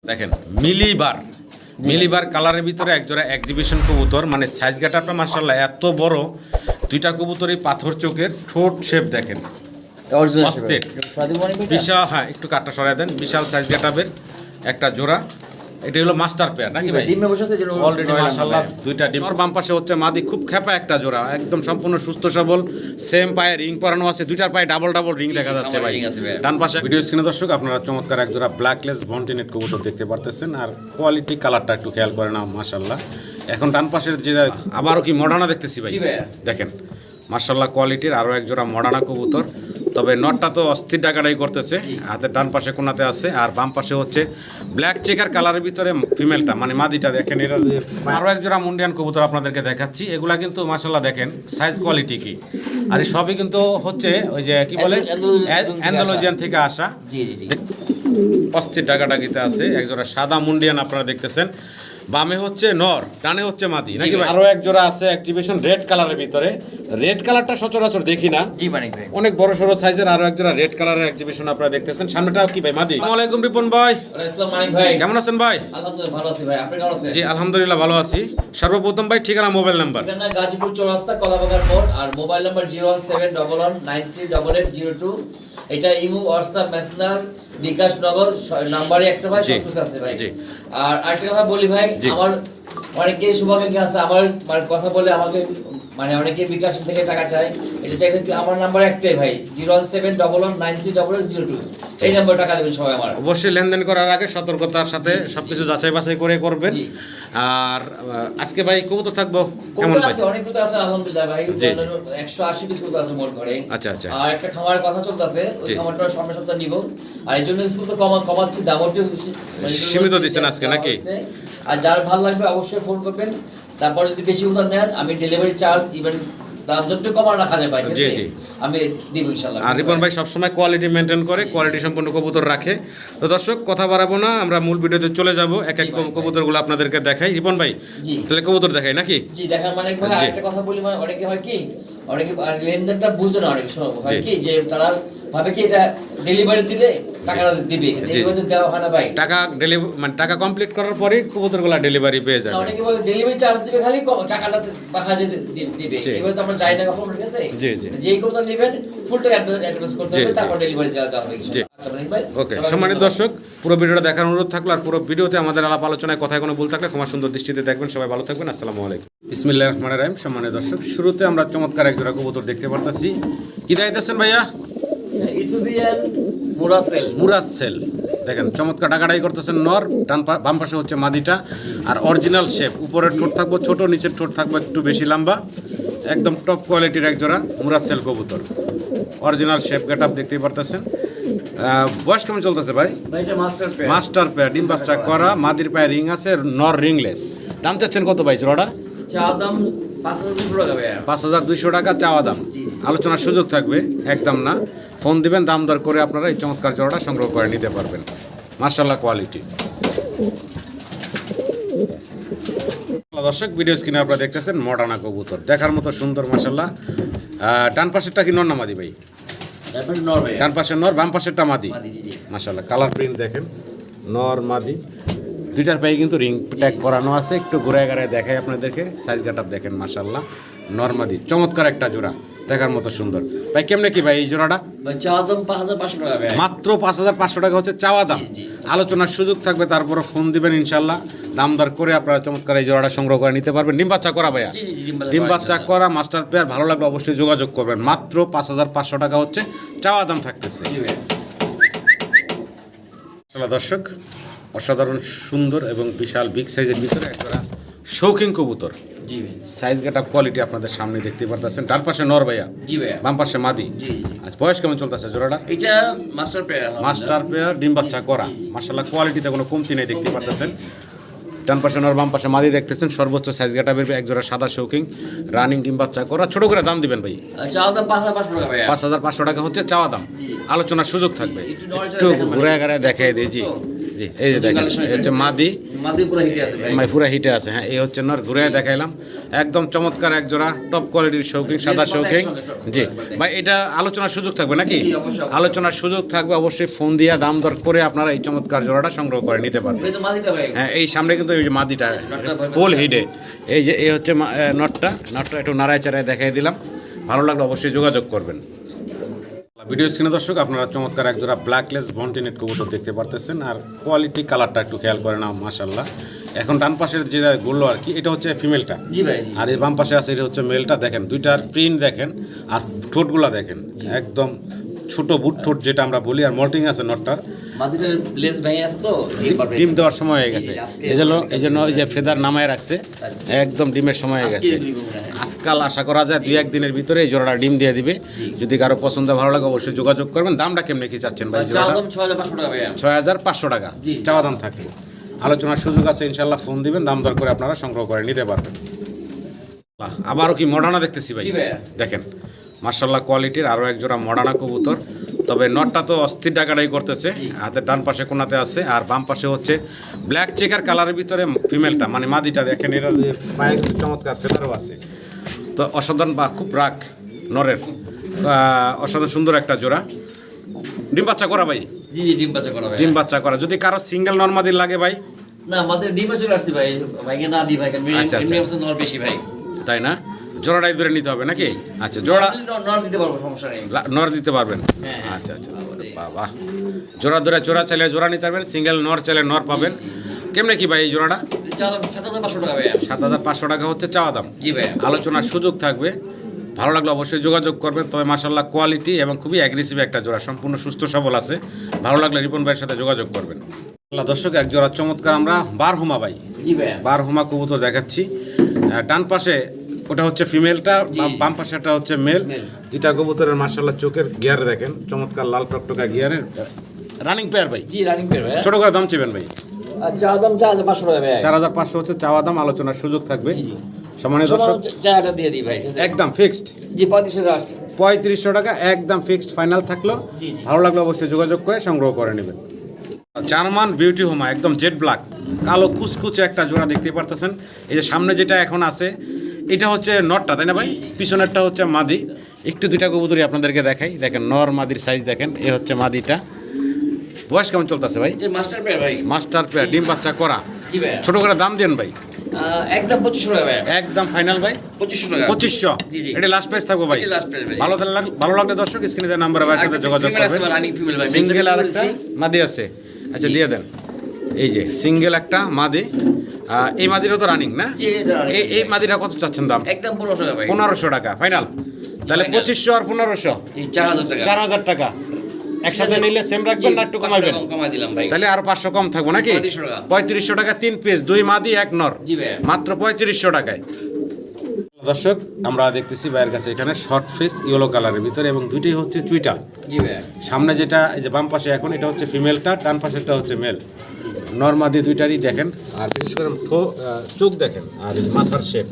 দেখেন মিলিবার কালারের ভিতরে একজোড়া এক্সিবিশন কবুতর, মানে সাইজ গাটাটা মাশাআল্লাহ এত বড়, দুইটা কবুতরই পাথর চোখের, ঠোঁট শেপ দেখেন অস্থির বিশাল। হ্যাঁ, একটু কাটটা সরাই দেন। বিশাল সাইজ গাটাবের একটা জোড়া, এটা হলো মাস্টার পেয়ার নাকি ভাই? ডিমে বসেছে যে অলরেডি মাশাআল্লাহ দুইটা ডিম। আর বাম পাশে হচ্ছে মাদি, খুব খেপা একটা জোড়া, একদম সম্পূর্ণ সুস্থ সবল, সেম পায়ে রিং পরানো আছে, দুইটার পায়ে ডাবল রিং দেখা যাচ্ছে ভাই। ডান পাশে ভিডিও স্ক্রিনে দর্শক আপনারা চমৎকার এক জোড়া ব্ল্যাকলেস বন্টিনেট কবুতর দেখতে পারতেছেন। আর কোয়ালিটি কালারটা একটু খেয়াল করে না মাশাআল্লাহ। এখন ডান পাশের যে আবারও কি মডার্না দেখতেছি ভাই, দেখেন মাশাআল্লাহ কোয়ালিটির আরও এক জোড়া মডার্না কবুতর। তবে নটটা তো অস্থির ডাকাডাই করতেছে, হাতের ডান পাশে কোনাতে আছে, আর বাম পাশে হচ্ছে ব্ল্যাক চেকার কালারের ভিতরে ফিমেলটা, মানে মাদিটা দেখেন। এটা আরও এক জোড়া মুন্ডিয়ান কবুতর আপনাদেরকে দেখাচ্ছি। এগুলা কিন্তু মাশাআল্লাহ দেখেন সাইজ কোয়ালিটি কি, আর এই সবই কিন্তু হচ্ছে ওই যে কি বলে অ্যান্ডালুজিয়ান থেকে আসা। অস্থির ডাকাডাকিতে আছে এক জোড়া সাদা মুন্ডিয়ান আপনারা দেখতেছেন। বামে হচ্ছে নর, ডানে হচ্ছে মাদি নাকি ভাই? আরো এক জোড়া আছে অ্যাক্টিভেশন রেড কালারের ভিতরে। রেড কালারটা সচরাচর দেখি না, জি মানিক ভাই, অনেক বড় সরো সাইজের আরো এক জোড়া রেড কালারের অ্যাক্টিভেশন আপনারা দেখতেছেন। সামনেটা কি ভাই মাদি? আসসালামু আলাইকুম রিপন ভাই। আসসালামু মানিক ভাই, কেমন আছেন ভাই? আলহামদুলিল্লাহ ভালো আছি ভাই, আপনি কেমন আছেন? জি আলহামদুলিল্লাহ ভালো আছি। সর্বপ্রথম ভাই ঠিকানা, মোবাইল নাম্বার। ঠিকানা গাজীপুর চৌরাস্তা কলাবাগান মোড়, আর মোবাইল নাম্বার 01711938802। এটা ইমো, হোয়াটসঅ্যাপ, মেসেঞ্জার, বিকাশ নগর নাম্বারে একটা ভাই সব কিছু আছে ভাই। আর আরেকটা কথা বলি ভাই, আমার অনেকে শুভাকাঙ্ক্ষী আছে, আমার মানে কথা বলে আমাকে মানে অনেকে বিকাশ থেকে টাকা চায়। এটা চাইলে আমার নাম্বার একটাই ভাই, 01711938802। এই নাম্বার টাকা দেবেন সবাই। আমার অবশ্যই লেনদেন করার আগে সতর্কতার সাথে সবকিছু যাচাই বাছাই করে করবেন। আর আজকে ভাই কবুতর থাকবো কেমন ভাই? অনেক কবুতর আছে আলহামদুলিল্লাহ ভাই, 180 পিস কবুতর আছে মোট ঘরে। আচ্ছা আচ্ছা। আর একটা খামারের কথা চলতেছে, ওই খামারটা সামনের সপ্তাহে নিব। আর এই জন্য কবুতর কমাচ্ছি, দামটা সীমিত দিচ্ছেন আজকে নাকি? আর যার ভালো লাগবে অবশ্যই ফোন করবেন। তারপর যদি বেশি কবুতর নেন, আমি ডেলিভারি চার্জ ইভেন দাম যত কমানো রাখা যায় ভাই, জি জি আমি দিব ইনশাআল্লাহ। আর রিপন ভাই সবসময় কোয়ালিটি মেনটেন করে, কোয়ালিটি সম্পন্ন কবুতর রাখে। তো দর্শক কথা বাড়াবো না, আমরা মূল ভিডিওতে চলে যাব, এক এক কবুতরগুলো আপনাদেরকে দেখাই। রিপন ভাই তাহলে কবুতর দেখাই নাকি? জি দেখার মানে ভাই একটা কথা বলি, মানে অনেকে হয় কি, অনেকে লেনদেনটা বুঝে না, অনেক সময় হয় কি যে তারা ভাবে কি এটা ডেলিভারি দিলে টাকাটা দিবে, ডেলিভারি দেওয়া হয় না ভাই। টাকা ডেলিভারি মানে টাকা কমপ্লিট করার পরেই কবুতরগুলো ডেলিভারি পেয়ে যাবে। অনেকে বলে ডেলিভারি চার্জ দিবে, খালি টাকাটা বাহাজে দিবে। এবার তো আমরা যাই না কখন, ঠিক আছে? জি জি। যেই কবুতর নেবেন ফুল টাকা অ্যাডভান্স করতে হবে, তারপর ডেলিভারি দেওয়া হবে। আচ্ছা মানিক ভাই, ওকে। সম্মানিত দর্শক, পুরো ভিডিওটা দেখার অনুরোধ থাকলো। আর পুরো ভিডিওতে আমাদের আলাপ আলোচনায় কথায় কোনো ভুল থাকলে ক্ষমা সুন্দর দৃষ্টিতে দেখবেন। সবাই ভালো থাকবেন। আসসালামু আলাইকুম। বিসমিল্লাহির রহমানির রহিম। সম্মানিত দর্শক, শুরুতে আমরা চমৎকার এক জোড়া কবুতর দেখতে পারতাছি। কি দেখাইতেছেন ভাইয়া? ইথিওপিয়ান মুরাসেল দেখেন, চমৎকার ডাকাডাই করতেছেন নর, বাম পাশে হচ্ছে মাদিটা। আর অরিজিনাল শেপ, উপরের ঠোঁট থাকবো ছোট, নিচের ঠোঁট থাকবো একটু বেশি লম্বা, একদম টপ কোয়ালিটির এক জোড়া মুরাসেল কবুতর। অরিজিনাল শেপ গেট আপ দেখতেই পারতেছেন। বয়স কেমন চলতেছে ভাই? মাস্টার পেয়ার, ডিম বাচ্চা করা, মাদির পায়ে রিং আছে, নর রিংলেস। দাম চাচ্ছেন কত ভাই জোড়াটা? চাওয়া দাম 5200 টাকা চাওয়া দাম। আলোচনার সুযোগ থাকবে, একদম না। ফোন দিবেন, দাম দর করে আপনারা এই চমৎকার জোড়াটা সংগ্রহ করে নিতে পারবেন। মাশাআল্লাহ কোয়ালিটি। দর্শক ভিডিও স্ক্রিনে আপনারা দেখতেছেন মডার্না কবুতর, দেখার মতো সুন্দর মাশাআল্লাহ। ডান পাশেরটা কি নর না মাদি ভাই? ডান পাশের নর, বাম পাশেরটা মাদি। মাশাআল্লাহ কালার প্রিন্ট দেখেন, নর মাদি দুইটার পায়ে কিন্তু রিং ট্যাগ করানো আছে। একটু ঘুরে ঘুরে দেখাই আপনাদেরকে, সাইজ গাটাপ দেখেন মাশাআল্লাহ। নর মাদি চমৎকার একটা জোড়া, দেখার মতো সুন্দর। ভাই কেমনে কি ভাই এই জোড়াটা? চাওয়া দাম 5500 টাকা ভাই, মাত্র 5500 টাকা হচ্ছে চাওয়া দাম। আলোচনার সুযোগ থাকবে, তারপরে ফোন দিবেন ইনশাল্লাহ, দাম দর করে আপনারা চমৎকার এই জোড়াটা সংগ্রহ করে নিতে পারবেন। ডিম বাচ্চা করা ভাইয়া? ডিম বাচ্চা করা মাস্টার পেয়ার, ভালো লাগলে অবশ্যই যোগাযোগ করবেন। মাত্র 5500 টাকা হচ্ছে চাওয়া দাম থাকতেছে। দর্শক, অসাধারণ সুন্দর এবং বিশাল বিগ সাইজের ভিতরে একটা শৌখিন কবুতর। সাইজ গেট আপ কোয়ালিটি আপনাদের সামনে দেখতে পারতেছেন। ডান পাশে নর ভাইয়া, বাম পাশে মাদি। আজ বয়স কেমন চলতেছে জোড়াটা? এটা মাস্টার পেয়ার, ডিম বাচ্চা করা। মাশাআল্লাহ কোয়ালিটিতে কোনো কমতি নেই, দেখতে পারতেছেন। ডান পাশে নর, বাম পাশে মাদি দেখতেছেন। সর্বোচ্চ সাইজ গেট আপের এক জোড়া সাদা শৌখিন রানিং ডিম বাচ্চা করা। ছোট করে দাম দিবেন ভাই? চাওয়া দাম 5500 টাকা ভাই। 5500 টাকা হচ্ছে চাওয়া দাম। আলোচনার সুযোগ থাকবে, একটু ঘুরে ঘুরে দেখাই দিয়েছি। জি এই যে দেখেন এই হচ্ছে মাদি পুরো হিটে আছে ভাই। পুরা হিটে আছে। হ্যাঁ এই হচ্ছে নর, ঘুরে দেখাইলাম একদম চমৎকার এক জোড়া টপ কোয়ালিটির শৌখিন সাদা শৌখিন। জি ভাই এটা আলোচনার সুযোগ থাকবে নাকি? জি, অবশ্যই। আলোচনার সুযোগ থাকবে, অবশ্যই ফোন দিয়ে দাম দর করে আপনারা এই চমৎকার জোড়াটা সংগ্রহ করে নিতে পারবেন। এই তো মাদিটা ভাই। হ্যাঁ এই সামনে কিন্তু এই যে মাদিটা নটটা ভয় ফুল হিডে, এই যে এই হচ্ছে নটটা একটু নাড়ায় চাড়ায় দেখাই দিলাম। ভালো লাগলে অবশ্যই যোগাযোগ করবেন। ভিডিও স্ক্রিনে দর্শক আপনারা চমৎকার এক জোড়া ব্ল্যাকলেস বন্টিনেট কবুতর দেখতে পারতেছেন। আর কোয়ালিটি কালারটা একটু খেয়াল করে না, মাশাআল্লাহ। এখন ডান পাশের যেটা বললো আর কি, এটা হচ্ছে ফিমেলটা, জি ভাই জি। আর এই বাম পাশে আছে এটা হচ্ছে মেলটা। দেখেন দুইটার প্রিন্ট দেখেন, আর ঠোঁটগুলা দেখেন একদম ছোট বুট ঠোঁট যেটা আমরা বলি, আর মল্টিং আছে নটটার। মাদিটার লেস ভাই আছে তো এই পারবে। ডিম দেওয়ার সময় হয়ে গেছে, জি, আজকে এই জন্য এই যে ফেদার নামায় রাখছে, একদম ডিমের সময় হয়ে গেছে। আজকাল আশা করা যায় 2-1 দিনের ভিতরে এই জোড়াটা ডিম দিয়ে দিবে। যদি কারো পছন্দ ভালো লাগে অবশ্যই যোগাযোগ করবেন। দামটা কেমনে কি চাচ্ছেন ভাই? চাওয়া দাম 6500 টাকা ভাই। 6500 টাকা জি। চাওয়া দাম থাকে, আলোচনার সুযোগ আছে, ইনশাল্লাহ ফোন দিবেন, দাম দর করে আপনারা সংগ্রহ করে নিতে পারবেন। আবারও কি মডার্না দেখতেছি ভাই, জি ভাইয়া। দেখেন মাশাআল্লাহ কোয়ালিটির আরও এক জোড়া মডার্না কবুতর। তবে নটটা তো অস্থির ডাকাডাকি করতেছে, হাতের ডান পাশে কোনাতে আছে, আর বাম পাশে হচ্ছে ব্ল্যাক চেকার কালারের ভিতরে ফিমেলটা মানে মাদিটা। দেখেন এটা পায়ে চমৎকার ফেদারও আছে, তো অসাধারণ বা খুব রাগ নরের, অসাধারণ সুন্দর একটা জোড়া। ডিম বাচ্চা করা ভাই? জি জি ডিম বাচ্চা করা ভাই। ডিম বাচ্চা করা। যদি কারো সিঙ্গেল নর্মাদির লাগে ভাই? না আমাদের ডিমে চলে আসছে ভাই, ভাইকে না দি ভাই, আচ্ছা, আচ্ছা। মিনিমাম নর বেশি ভাই। তাই না? জোড়াটাই ধরে নিতে হবে নাকি? আচ্ছা জোড়া নর দিতে পারবো, সমস্যা নেই। নর দিতে পারবেন? হ্যাঁ। আচ্ছা আচ্ছা বাবা, জোড়া ধরে জোড়া চাইলে জোড়া নিতে পারবেন, সিঙ্গেল নর চাইলে নর পাবেন। কেমনে কি ভাই এই জোড়াটা? চাওয়া দাম 7500 টাকা ভাই। 7500 টাকা হচ্ছে চাওয়া দাম। জি ভাই। আলোচনার সুযোগ থাকবে, ভালো লাগলে অবশ্যই যোগাযোগ করবেন। তবে মাশাআল্লাহ কোয়ালিটি এবং খুবই অ্যাগ্রেসিভ একটা জোড়া, সম্পূর্ণ সুস্থ সবল আছে। ভালো লাগলে রিপন ভাইয়ের সাথে যোগাযোগ করবেন। আল্লাহ দর্শক এক জোড়া চমৎকার আমরা বারহুমা ভাই, জি ভাই। বারহুমা কবুতর দেখাচ্ছি। ডান পাশে ওটা হচ্ছে ফিমেলটা, বাম পাশেটা হচ্ছে মেল। দুইটা কবুতরের মাশাআল্লাহ চোখের গিয়ার দেখেন, চমৎকার লাল টকটকা গিয়ারের রানিং পেয়ার ভাই। জি রানিং পেয়ার ভাই। ছোট করে দাম চেবেন ভাই? চাওয়া দাম 4500 টাকা ভাই। 4500 হচ্ছে চাওয়া দাম, আলোচনার সুযোগ থাকবে। জি জি। সম্মানিত দর্শক চাটা দিয়ে দিই ভাই, ঠিক আছে? একদম ফিক্সড জি 3500 টাকা আসছে। 3500 টাকা একদম ফিক্সড ফাইনাল থাকলো। জি, জি। ভালো লাগলে অবশ্যই যোগাযোগ করে সংগ্রহ করে নেবেন। জার্মান বিউটি হোমা একদম জেড ব্ল্যাক, কালো কুচকুচে একটা জোড়া দেখতে পারতেছেন। এই যে সামনে যেটা এখন আছে এটা হচ্ছে নটটা, তাই না ভাই? পিছনেরটা হচ্ছে মাদি। একটু দুইটা কবুতরই আপনাদেরকে দেখাই, দেখেন নর মাদির সাইজ দেখেন। এ হচ্ছে মাদিটা। বয়স কেমন চলতেছে ভাই? এটা মাস্টার পেয়ার ভাই। মাস্টার পেয়ার, ডিম বাচ্চা করা। জি ভাই। ছোট করে দাম দেন ভাই? একদম 2500 টাকা ভাই। একদম ফাইনাল ভাই 2500 টাকা। 2500। জি, জি। এটা লাস্ট প্রাইস থাকবো ভাই। এটা last price ভাই। ভালো লাগলে দর্শক স্ক্রিনে দেওয়া নাম্বারে ভাইয়ের সাথে যোগাযোগ Female আছে করবেন। বা running female ভাই। সিঙ্গেল আর Mental একটা বলেছি। মাদি আছে, আচ্ছা দিয়ে দেন। এই যে সিঙ্গেল একটা মাদি, এই মাদিরও তো রানিং না? জি, এটা running। এই মাদিটা কত চাচ্ছেন দাম? একদম 1500 টাকা ভাই। 1500 টাকা ফাইনাল। তাহলে Final। 2500 আর 1500 এই 4000 টাকা। 4000 টাকা একসাথে নিলে সেম রাখবেন না একটু কমাবেন? কমাই দিলাম ভাই। তাহলে আর 500 কম থাকবো নাকি? 3500 টাকা। 3500 টাকা 3 পিস, 2 মাদি 1 নর, জি ভাই। মাত্র 3500 টাকায়। দর্শক আমরা দেখতেছি ভাইয়ের কাছে এখানে শর্ট ফেস ইয়েলো কালারের ভিতরে, এবং দুইটাই হচ্ছে চুইটা। জি ভাই। সামনে যেটা এই যে বাম পাশে এখন এটা হচ্ছে ফিমেলটা, ডান পাশেরটা হচ্ছে মেল। নর্মাদি দুইটারই দেখেন, আর বিশেষ করে চোখ দেখেন, আর এই মাথার শেপ।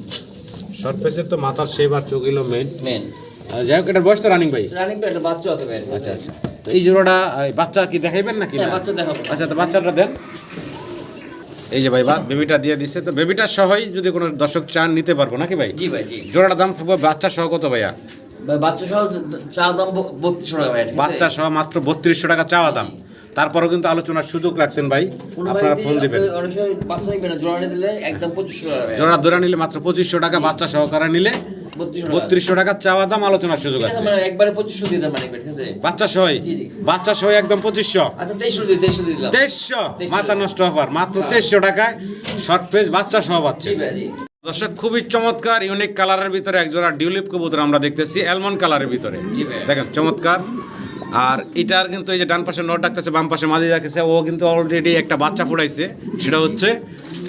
শর্ট ফেসের তো মাথার শেপ আর চোখ হলো মেন। মেন। যাই হোক এটার বয়স তো রানিং ভাই? রানিং পেয়ার একটা বাচ্চা আছে ভাই। আচ্ছা আচ্ছা, তো এই জোড়াটা বাচ্চা কি দেখাইবেন নাকি? হ্যাঁ না? বাচ্চা দেখাবো। আচ্ছা তো বাচ্চাটা দেন। এই যে ভাই বেবিটা দিয়ে দিচ্ছে, তো বেবিটার সহই যদি কোনো দর্শক চান নিতে পারবো নাকি ভাই? জি ভাই জি। জোড়াটার দাম থাকবে বাচ্চা সহ কত ভাইয়া? ভাই বাচ্চা সহ চা দাম 3200 টাকা ভাই, ঠিক আছে? বাচ্চা সহ মাত্র 3200 টাকা চাওয়া দাম। তারপরেও কিন্তু আলোচনার সুযোগ রাখছেন ভাই, কোনো ভাই আপনারা যদি ফোন দিবেন। অনেক সময় বাচ্চা নিবে না, জোড়া নিয়ে দিলে একদম 2500 টাকা ভাই। জোড়া ধরে নিলে মাত্র 2500 টাকা, বাচ্চা সহকারে নিলে 3200 টাকা চাওয়া দাম, আলোচনার সুযোগ ঠিক আছে, আছে। মানে একবারে 2500 দিয়ে দাম মানে ঠিক আছে? বাচ্চা সহই? জি, জি। বাচ্চা সহ একদম 2500। আচ্ছা 2300 দিয়ে দিলাম। 2300 মাথা নষ্ট অফার, মাত্র 2300 টাকায় শর্ট ফেস বাচ্চা সহ পাচ্ছে। জি ভাই জি। দর্শক খুবই চমৎকার ইউনিক কালারের ভিতরে একজোড়া ডিউলিপ কবুতর আমরা দেখতেছি অ্যালমন্ড কালারের ভিতরে। জি ভাই। দেখেন চমৎকার। আর এটার কিন্তু এই যে ডান পাশে নট ডাকতেছে, বাম পাশে মাঝি রাখতেছে, ও কিন্তু অলরেডি একটা বাচ্চা ফুটাইছে, সেটা হচ্ছে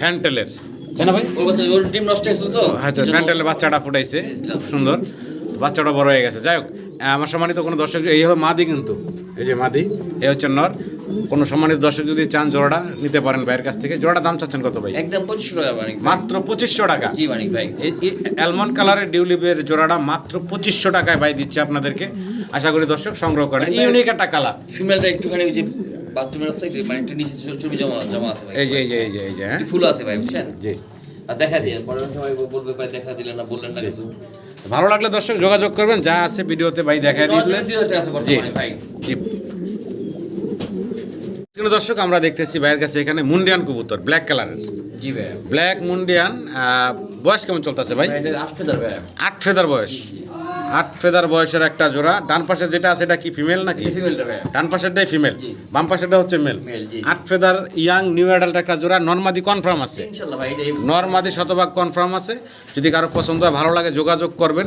ফ্যান্টেলের, তাই না ভাই? ওর বাচ্চা ওর ডিম নষ্ট হয়েছিল তো। আচ্ছা ফ্যান্টেলের বাচ্চাটা ফুটাইছে, খুব সুন্দর, বাচ্চাটা বড় হয়ে গেছে। যাই হোক আমার সম্মানিত কোনো দর্শক, এই হলো মাদি, কিন্তু এই যে মাদি, এই হচ্ছে নর। কোনো সম্মানিত দর্শক যদি চান জোড়াটা নিতে পারেন ভাইয়ের কাছ থেকে। জোড়াটা দাম চাচ্ছেন কত ভাই? একদম 2500 টাকা মানিক ভাই। মাত্র 2500 টাকা। জি মানিক ভাই। এই অ্যালমন্ড কালারের ডিউলিপের জোড়াটা মাত্র 2500 টাকায় ভাই দিচ্ছে আপনাদেরকে। আশা করি দর্শক সংগ্রহ করেন, ইউনিক একটা কালার। ফিমেলটা একটুখানি ওই যে বাথরুমের রাস্তায় মানে একটু নিচে চর্বি জমা আছে ভাই। এই যে হ্যাঁ ফুল আছে ভাই, বুঝছেন? জি। আর দেখা দিয়ে পরে সবাই বলবে ভাই দেখা দিলেন না, বললেন না কিছু। ভালো লাগলে দর্শক যোগাযোগ করবেন, যা আছে ভিডিওতে ভাই দেখাই দিলেন। আছে বর্তমানে ভাই। জি। কিন্তু দর্শক আমরা দেখতেছি ভাইয়ের কাছে এখানে মুন্ডিয়ান কবুতর ব্ল্যাক কালারের। জি ভাই। ব্ল্যাক মুন্ডিয়ান, বয়স কেমন চলতেছে ভাই? এটা 8 ফেদার ভাই। 8 ফেদার বয়স। 8 ফেদার বয়সের একটা জোড়া। ডান পাশে যেটা আছে এটা কি ফিমেল নাকি? ফিমেলটা ভাই। ডান পাশেরটাই ফিমেল, বাম পাশেরটা হচ্ছে মেল। মেল, জি। 8 ফেদার ইয়াং নিউ অ্যাডাল্ট একটা জোড়া। নরমাদি কনফার্ম আছে ইনশাআল্লাহ ভাই, এটাই নরমাদি শতভাগ কনফার্ম আছে। যদি কারো পছন্দ হয় ভালো লাগে যোগাযোগ করবেন।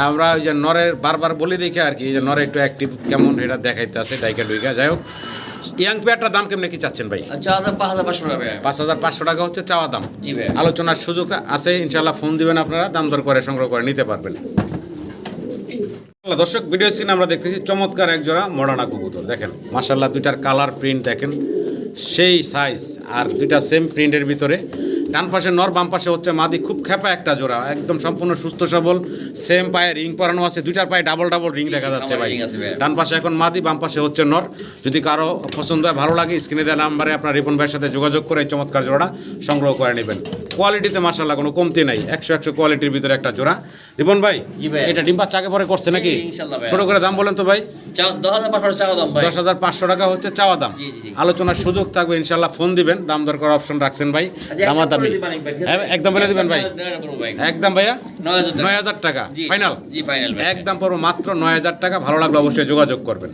আমরা ওই যে নরের বারবার বলি দেখে আর কি, এই যে নরে একটু অ্যাক্টিভ কেমন এটা দেখাইতে আছে ডাইকা ডুইকা। যাই হোক, ইয়াং পেয়ারটার দাম কেমনে কি চাচ্ছেন ভাই? আচ্ছা, 5500 টাকা ভাই। 5500 টাকা হচ্ছে চাওয়া দাম। জি ভাই। আলোচনার সুযোগ আছে ইনশাল্লাহ, ফোন দিবেন আপনারা, দাম দর করে সংগ্রহ করে নিতে পারবেন। দর্শক ভিডিও স্ক্রিনে আমরা দেখতেছি চমৎকার এক জোড়া মডার্না কবুতর। দেখেন মাশাআল্লাহ, দুইটার কালার প্রিন্ট দেখেন সেই সাইজ, আর দুইটা সেম প্রিন্টের ভিতরে। ডান পাশে নর, বাম পাশে হচ্ছে মাদি। খুব খেপা একটা জোড়া, একদম সম্পূর্ণ সুস্থ সবল। সেম পায়ে রিং পরানো আছে, দুইটার পায়ে ডাবল রিং দেখা যাচ্ছে ভাই। ডান পাশে এখন মাদি, বাম পাশে হচ্ছে নর। যদি কারো পছন্দ হয় ভালো লাগে স্ক্রিনে দেওয়া নাম্বারে আপনার রিপন ভাইয়ের সাথে যোগাযোগ করে এই চমৎকার জোড়া সংগ্রহ করে নেবেন। কোয়ালিটিতে মাশাআল্লাহ কোনো কমতি নাই, 100 কোয়ালিটির ভিতরে একটা জোড়া। রিপন ভাই, এটা ডিম বাচ্চা আগে পরে করছে নাকি? ছোট করে দাম বলেন তো ভাই। 10500 চাওয়া দাম ভাই। 10500 টাকা হচ্ছে চাওয়া দাম। আলোচনার সুযোগ থাকবে ইনশাআল্লাহ, ফোন দিবেন। দাম দর করার অপশন রাখছেন ভাই। দামাদামি একদম বলে দিবেন ভাই। একদম ভাইয়া 9000 টাকা ফাইনাল। জি ফাইনাল ভাই। একদম পড়ো মাত্র 9000 টাকা। ভালো লাগলে অবশ্যই যোগাযোগ করবেন।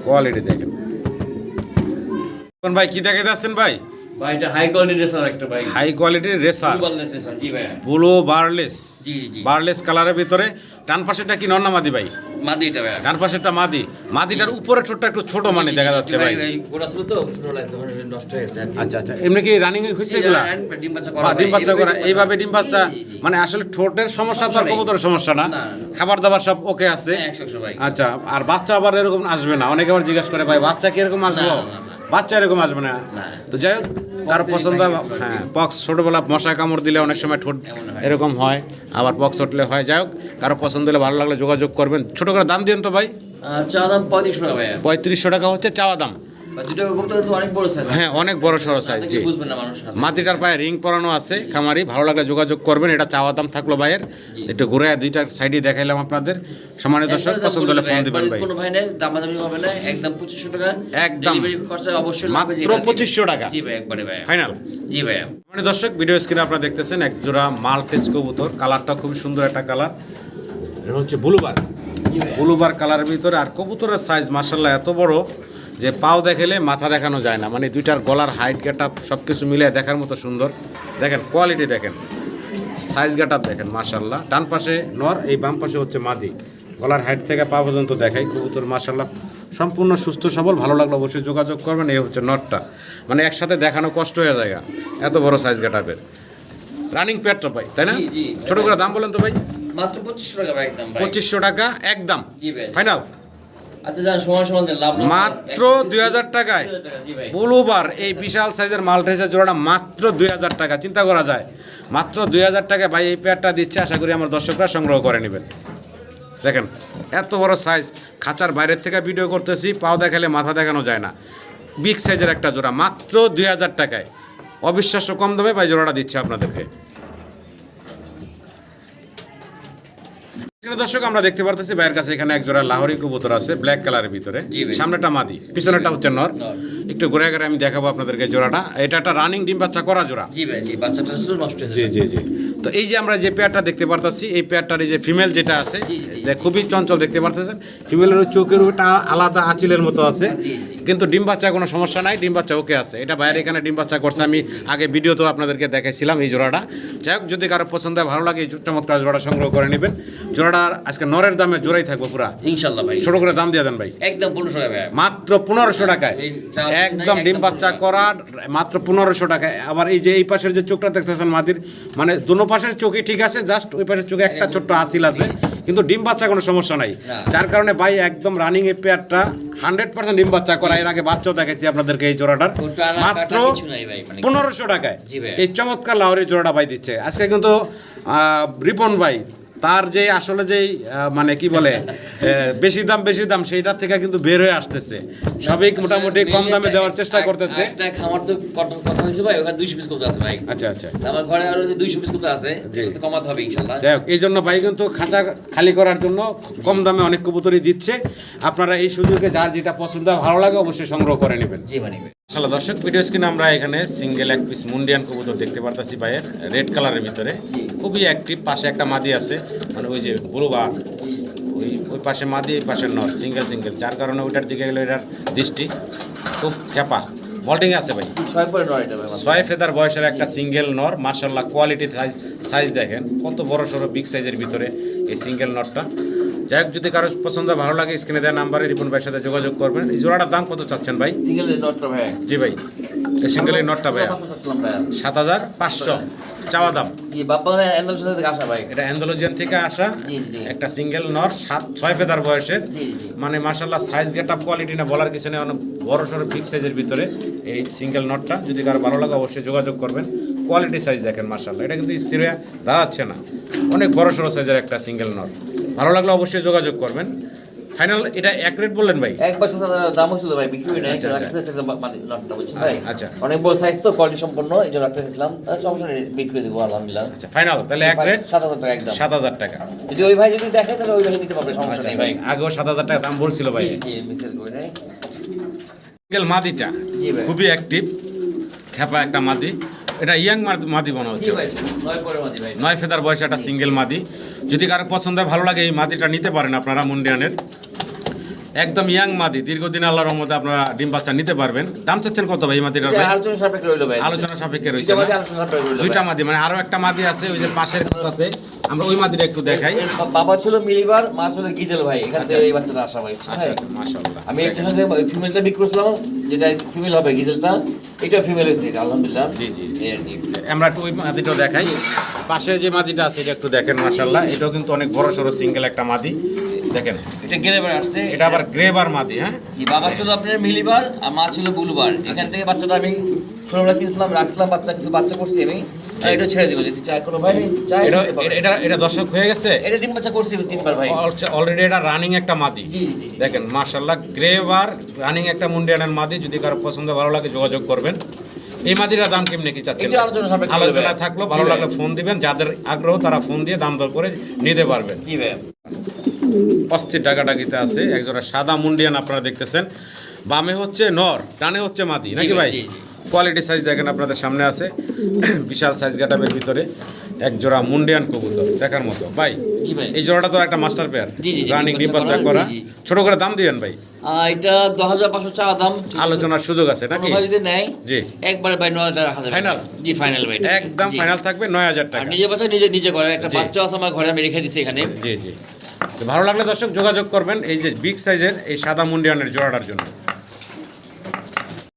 কোয়ালিটি দেখেন ভাই, কি দেখে যাচ্ছেন ভাই? ভাই এটা হাই কোয়ালিটির রেসার একটা ভাই। হাই কোয়ালিটির রেসার, জি ভাই। ব্লু বারলেস। জি জি। বারলেস কালারের ভিতরে। ডান পাশেরটা কি নর না মাদি ভাই? মাদি এটা ভাই। ডান পাশেরটা মাদি। মাদিটার উপরে ঠোঁটটা একটু ছোট মানে দেখা যাচ্ছে ভাই। ওটা ছিল তো ছোট লাগে তো নষ্ট হয়ে গেছে। আচ্ছা, এমনি কি রানিং হইছে এগুলা? ডিম বাচ্চা করা। ডিম বাচ্চা করা এইভাবে ডিম বাচ্চা, মানে আসলে ঠোঁটের সমস্যা তো আর কবুতরের সমস্যা না, খাবার দাবার সব ওকে আছে। 100 ভাই। আচ্ছা, আর বাচ্চা আবার এরকম আসবে না? অনেকে আবার জিজ্ঞাসা করে ভাই বাচ্চা কি এরকম আসবে? বাচ্চা এরকম আসবে না। তো যাই হোক, কারো পছন্দ, হ্যাঁ পক্স ছোটবেলা মশা কামড় দিলে অনেক সময় ঠোঁট এরকম হয়, আবার পক্স উঠলে হয়। যাই হোক, কারো পছন্দ হলে ভালো লাগলে যোগাযোগ করবেন। ছোট করে দাম দিন তো ভাই। চাওয়া দাম 3500 টাকা ভাই। 3500 টাকা হচ্ছে চাওয়া দাম। অনেক বড় সাইজ। হ্যাঁ, অনেক বড় সড়ো সাইজ। জি, বুঝবেন না মানুষ। মাটিটার পায়ে রিং পরানো আছে খামারি। ভালো লাগলে যোগাযোগ করবেন। এটা চাওয়া দাম থাকলো ভাইয়ের। একটু ঘুরে দুইটা সাইডে দেখাইলাম আপনাদের। সম্মানিত দর্শক, পছন্দ হলে ফোন দিবেন ভাই। কোনো ভাই নাই, দামাদামি হবে না, একদম 2500 টাকা। একদম ডেলিভারি খরচা অবশ্যই লাগবে। মাত্র 2500 টাকা। জি ভাই, একবারে ভাই ফাইনাল। জি ভাই। মানে দর্শক ভিডিও স্ক্রিনে আপনারা দেখতেছেন এক জোড়া মাল্টেস কবুতর। কালারটা খুব সুন্দর একটা কালার। এটা হচ্ছে ব্লুবার কালারের ভিতরে। আর কবুতরের সাইজ মাশাআল্লাহ এত বড় যে পাও দেখালে মাথা দেখানো যায় না। মানে দুইটার গলার হাইট গেটআপ সব কিছু মিলে দেখার মতো সুন্দর। দেখেন কোয়ালিটি, দেখেন সাইজ গেটআপ দেখেন মাশাআল্লাহ। ডান পাশে নর, এই বাম পাশে হচ্ছে মাদি। গলার হাইট থেকে পা পর্যন্ত দেখাই কবুতর মাশাআল্লাহ সম্পূর্ণ সুস্থ সবল। ভালো লাগলে অবশ্যই যোগাযোগ করবেন। এই হচ্ছে নটটা, মানে একসাথে দেখানো কষ্ট হয়ে যায় এত বড় সাইজ গেটআপের। রানিং পেয়ারটা ভাই, তাই না? ছোট করে দাম বলেন তো ভাই। মাত্র 2500 টাকা ভাই, একদম ভাই। 2500 টাকা একদম। জি ভাই। ফাইনাল। আচ্ছা জান, সমান দেন, লাভ মাত্র 2000 টাকায় জি ভাই। ব্লুবার এই বিশাল সাইজের মাল্টেসের জোড়াটা মাত্র 2000 টাকা। চিন্তা করা যায়, মাত্র 2000 টাকায় ভাই এই পেয়ারটা দিচ্ছে। আশা করি আমার দর্শকরা সংগ্রহ করে নেবেন। দেখেন এত বড় সাইজ, খাঁচার বাইরের থেকে ভিডিও করতেছি, পাও দেখালে মাথা দেখানো যায় না। বিগ সাইজের একটা জোড়া মাত্র 2000 টাকায়। অবিশ্বাস্য কম দামে ভাই জোড়াটা দিচ্ছে আপনাদেরকে। দর্শক আমরা দেখতে পারতেছি ভাইয়ের কাছে এখানে এক জোড়া লাহোরি কবুতর আছে ব্ল্যাক কালারের ভিতরে। সামনেটা মাদি, পিছনেটা হচ্ছে নর। একটু ঘুরে ঘুরে আমি দেখাবো আপনাদেরকে জোড়াটা। এটা একটা রানিং ডিম বাচ্চা করা জোড়া। জি ভাই, জি, বাচ্চাটা ছিল নষ্ট হয়েছে। জি জি জি। তো এই যে আমরা যে পেয়ারটা দেখতে পারতেছি, এই পেয়ারটার এই যে ফিমেল যেটা আছে, খুবই চঞ্চল দেখতে পারতেছেন। ফিমেলের চোখের ওটা আলাদা আঁচিলের মতো আছে, কিন্তু ডিম বাচ্চা কোনো সমস্যা নাই, ডিম বাচ্চা ওকে আছে। এটা বাইরে এখানে ডিম বাচ্চা করছে, আমি আগে ভিডিওতেও আপনাদেরকে দেখাইছিলাম এই জোড়াটা। যাই হোক, যদি কারো পছন্দ হয় ভালো লাগে এই চমৎকার জোড়াটা সংগ্রহ করে নেবেন। জোড়াটার আজকে নরের দামে জোড়াই থাকবো পুরা ইনশাআল্লাহ ভাই। ছোট করে দাম দিয়ে দেন ভাই। একদম 1500 টাকা ভাই। মাত্র 1500 টাকায় একদম ডিম বাচ্চা করা, মাত্র 1500 টাকায়। আবার এই যে এই পাশের যে চোখটা দেখতেছেন মাদির, মানে দুনো পাশের চোখই ঠিক আছে, জাস্ট ওই পাশের চোখে একটা ছোট্ট আসিল আছে, কিন্তু ডিম বাচ্চা কোনো সমস্যা নাই। যার কারণে ভাই একদম রানিং এই পেয়ারটা 100% ডিম বাচ্চা করা। এর আগে বাচ্চাও দেখেছি আপনাদেরকে এই জোড়াটার। মাত্র 1500 টাকায় এই চমৎকার লাহোরি জোড়াটা ভাই দিচ্ছে আজকে। কিন্তু রিপন ভাই তার যে আসলে যেই মানে কি বলে বেশি দাম সেইটার থেকে কিন্তু বের হয়ে আসতেছে, সবই মোটামুটি কম দামে দেওয়ার চেষ্টা করতেছে। একটা খামার তো কথা হয়েছে ভাই, ওখানে 200 পিস কবুতর আছে ভাই। আচ্ছা আচ্ছা, আমার ঘরে আরো 200 পিস কবুতর আছে, তো কমাতে হবে ইনশাআল্লাহ। যাই হোক, এই জন্য ভাই কিন্তু খাঁচা খালি করার জন্য কম দামে অনেক কবুতরই দিচ্ছে। আপনারা এই সুযোগে যার যেটা পছন্দ হয় ভালো লাগে অবশ্যই সংগ্রহ করে নেবেন। জি ভাই। আসলে দর্শক, ভিডিও স্ক্রিনে আমরা এখানে সিঙ্গেল এক পিস মুন্ডিয়ান কবুতর দেখতে পারতাছি ভাইয়ের, রেড কালারের ভিতরে খুবই অ্যাক্টিভ। পাশে একটা মাদি আছে, মানে ওই যে ব্লুবার, ওই পাশে মাদি, এই পাশে নর, সিঙ্গেল, যার কারণে ওইটার দিকে গেলে এটার দৃষ্টি খুব খেপা। মল্টিং আছে ভাই, 6 ফেদার বয়সের একটা সিঙ্গেল নর। মাশাআল্লাহ, কোয়ালিটি সাইজ দেখেন কত বড় সড়ো বিগ সাইজের ভিতরে এই সিঙ্গেল নরটা। যাই হোক, যদি কারো পছন্দ ভালো লাগে স্ক্রিনে দেওয়া নাম্বারে রিপন ভাইয়ের সাথে যোগাযোগ করবেন। এই জোড়াটার দাম কত চাচ্ছেন ভাই? সিঙ্গেল নটটা ভাই। জি ভাই, এই সিঙ্গেল নটটা ভাই 7,500 চাওয়া দাম। জি বাবা, অ্যান্ডালুসিয়ান থেকে আসা ভাই, এটা অ্যান্ডালুসিয়ান থেকে আসা একটা সিঙ্গেল নর, 6 ফেদার বয়সের। মানে মাশাআল্লাহ, সাইজ গেটআপ কোয়ালিটি না বলার কিছু নেই, অনেক বড় সড়ো বিগ সাইজের ভিতরে এই সিঙ্গেল নটটা। যদি কারো ভালো লাগে অবশ্যই যোগাযোগ করবেন। কোয়ালিটি সাইজ দেখেন মাশাআল্লাহ, এটা কিন্তু স্থির হয়ে দাঁড়াচ্ছে না, অনেক বড় সড়ো সাইজের একটা সিঙ্গেল নট। ভালো লাগলে অবশ্যই যোগাযোগ করবেন। ফাইনাল এটা এক রেট বললেন ভাই? একবার সাথে দাম হয়েছিল ভাই, বিক্রি নাই, রাখতেছে মানে নটটা বুঝছেন ভাই। আচ্ছা, অনেক বড় সাইজ তো, কোয়ালিটি সম্পন্ন, এই জন্য রাখতেছিলাম। সমস্যা নেই, বিক্রি দেবো আলহামদুলিল্লাহ। আচ্ছা, ফাইনাল তাহলে এক রেট 7,000 টাকা একদম। 7,000 টাকা। যদি ওই ভাই যদি দেখে তাহলে ওই ভাই নিতে পারবে, সমস্যা নেই ভাই। আগেও 7,000 টাকা দাম বলছিল ভাই। জি মিসেল করে নাই। সিঙ্গেল মাদিটা খুবই অ্যাক্টিভ, খেপা একটা মাদি। এটা ইয়াং মাদি মনে হচ্ছে, 9 ফেদার বয়সে একটা সিঙ্গেল মাদি। যদি কারো পছন্দ হয় ভালো লাগে এই মাদিটা নিতে পারেন আপনারা মুন্ডিয়ানের। একদম ইয়াং মাদি, দীর্ঘদিন আল্লাহর রহমতে আপনারা ডিম বাচ্চা নিতে পারবেন। দাম চাচ্ছেন কত ভাই মাদিটার ভাই? আলোচনা সাপেক্ষে রইলো ভাই, আলোচনা সাপেক্ষে রয়েছে। দুইটা মাদি, মানে আরো একটা মাদি আছে ওই যে পাশের খাঁচাতে। আমরা ওই মাদিটা একটু দেখাই। বাবা ছিল মিলিবার, মা ছিল গিজেল ভাই, এখান থেকে এই বাচ্চাটা আসা ভাই। মাশাআল্লাহ, আমি একসাথে ফিমেলটা বিক্রি করছিলাম, যেটা ফিমেল হবে গিজেলটা, এটা ফিমেল হয়েছে আলহামদুলিল্লাহ। জি জি, আমরা একটু ওই মাদিটাও দেখাই। পাশে যে মাদিটা আছে এটা একটু দেখেন মাশাআল্লাহ, এটাও কিন্তু অনেক বড় সড়ো সিঙ্গেল একটা মাদি দেখেন। এটা গ্রেবার আসছে, এটা আবার গ্রেবার মাদি। হ্যাঁ জি, বাবা ছিল আপনার মিলিবার আর মা ছিল বুলুবার। এখান থেকে বাচ্চাটা আমি ছোটবেলা কিনছিলাম, রাখছিলাম, কিছু বাচ্চা করছি আমি, এটা ছেড়ে দিব যদি চাই কোনো ভাই চাই। এটা দর্শক হয়ে গেছে, এটা ডিম বাচ্চা করছি 3বার ভাই অলরেডি। এটা রানিং একটা মাদি। জি জি দেখেন মাশাআল্লাহ, গ্রেবার রানিং একটা মুন্ডিয়ানের মাদি। যদি কারো পছন্দ ভালো লাগে যোগাযোগ করবেন। এই মাদিটার দাম কেমনে কি চাচ্ছেন? আলোচনা থাকলো, ভালো লাগলে ফোন দিবেন। যাদের আগ্রহ তারা ফোন দিয়ে দাম দর করে নিতে পারবেন। জি ভাই, অস্থির ডাকাডাকিতে আছে একজোড়া সাদা মুন্ডিয়ান আপনারা দেখতেছেন। বামে হচ্ছে নর, ডানে হচ্ছে মাদি, নাকি ভাই? কোয়ালিটি সাইজ দেখেন আপনাদের সামনে আছে, বিশাল সাইজ গেটআপের ভিতরে এক জোড়া মুন্ডিয়ান কবুতর দেখার মতো। ভাই এই জোড়াটা তো একটা মাস্টার পেয়ার, রানিং ডিম বাচ্চা করা। ছোট করে দাম দিবেন ভাই? এটা 10,500 চাওয়া দাম, আলোচনার সুযোগ আছে নাকি? যদি নেয় জি, একবারে ভাই 9,000 রাখা যাবে। ফাইনাল? জি ফাইনাল ভাই, একদম ফাইনাল থাকবে 9,000 টাকা। নিজে বাচ্চা নিজে করে, একটা বাচ্চা আছে আমার ঘরে, আমি রেখে দিছি এখানে। জি জি, ভালো লাগলে দর্শক যোগাযোগ করবেন এই যে বিগ সাইজের এই সাদা মুন্ডিয়ানের জোড়াটার জন্য।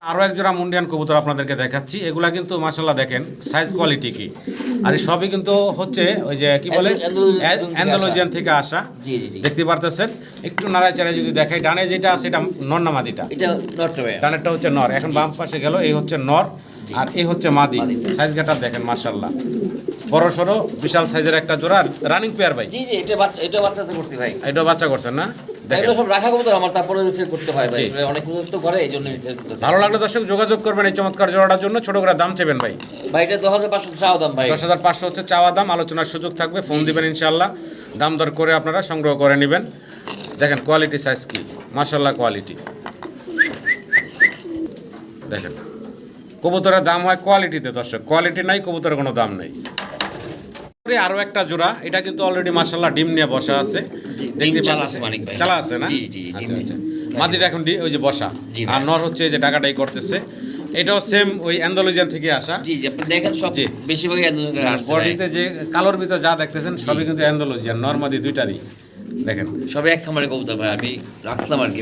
আরও এক জোড়া মুন্ডিয়ান কবুতর আপনাদেরকে দেখাচ্ছি। এগুলা কিন্তু মাশাআল্লাহ দেখেন সাইজ কোয়ালিটি কি, আর সবই কিন্তু হচ্ছে ওই যে কি বলে অ্যান্ডালুসিয়ান থেকে আসা। জি জি, দেখতে পারতেছেন। একটু নাড়াচাড়া যদি দেখাই, ডানে যেটা আছে এটা নর না মাদিটা? এটা নরটা ভাই, ডানেরটা হচ্ছে নর। এখন বাম পাশে গেল, এই হচ্ছে নর আর এই হচ্ছে মাদি। সাইজ গাটা দেখেন মাশাআল্লাহ, বড় সড়ো বিশাল সাইজের একটা জোড়া রানিং পেয়ার ভাই। জি জি, এটা বাচ্চা করছি ভাই। এটা বাচ্চা করছেন না? এগুলো সব রাখা কবুতর আমার, তারপরে রিসেল করতে হয় ভাই, অনেক কবুতর তো করে, এইজন্য রিসেল করতেছে। ভালো লাগলে দর্শক যোগাযোগ করবেন এই চমৎকার জোড়াটার জন্য। ছোট করে দাম চেবেন ভাই? ভাই এটা 10,500 চাওয়া দাম ভাই। 10,500 হচ্ছে চাওয়া দাম, আলোচনার সুযোগ থাকবে, ফোন দিবেন ইনশাআল্লাহ। দাম দর করে আপনারা সংগ্রহ করে নেবেন। দেখেন কোয়ালিটি সাইজ কি মাশাআল্লাহ, কোয়ালিটি দেখেন। কবুতরের দাম হয় কোয়ালিটিতে দর্শক, কোয়ালিটি নাই কবুতরের কোনো দাম নেই। আরো একটা জোড়া, এটা কিন্তু অলরেডি মাশাআল্লাহ ডিম নিয়ে বসা আছে, দেখতে পাচ্ছেন। চালা আছে না? আচ্ছা আচ্ছা, মাদিটা এখন ওই যে বসা, আর নর হচ্ছে যে টাকাটাই করতেছে। এটাও সেম ওই অ্যান্ডালুসিয়ান থেকে আসা। জি জি, আপনি দেখেন সব বেশিরভাগই অ্যান্ডালুসিয়ান আসছে। বডিতে যে কালোর ভিতরে যা দেখতেছেন সবই কিন্তু অ্যান্ডালুসিয়ান, নর মাদি দুইটারই দেখেন। সবই এক খামারে কবুতর ভাই, আমি রাখলাম আর কি।